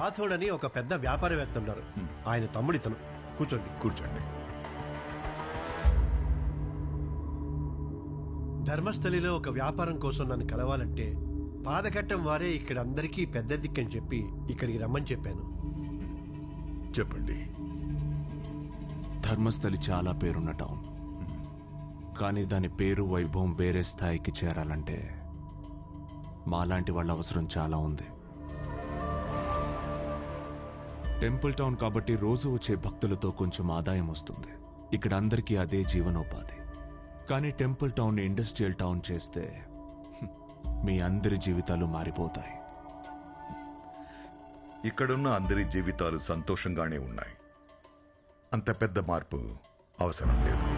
రాథోడ్ అని ఒక పెద్ద వ్యాపారవేత్త ఉన్నారు. ఆయన తమ్ముడితను. కూర్చోండి. కూర్చోండి. ధర్మస్థలిలో ఒక వ్యాపారం కోసం నన్ను కలవాలంటే పాదకట్టం వారే ఇక్కడ అందరికీ పెద్ద దిక్కని చెప్పి ఇక్కడికి రమ్మని చెప్పాను. చెప్పండి. ధర్మస్థలి చాలా పేరున్న టౌన్, కానీ దాని పేరు వైభవం వేరే స్థాయికి చేరాలంటే మాలాంటి వాళ్ళ అవసరం చాలా ఉంది. టెంపుల్ టౌన్ కాబట్టి రోజు వచ్చే భక్తులతో కొంచెం ఆదాయం వస్తుంది. ఇక్కడ అందరికీ అదే జీవనోపాధి. కానీ టెంపుల్ టౌన్ ఇండస్ట్రియల్ టౌన్ చేస్తే మీ అందరి జీవితాలు మారిపోతాయి. ఇక్కడున్న అందరి జీవితాలు సంతోషంగానే ఉన్నాయి. అంత పెద్ద మార్పు అవసరం లేదు.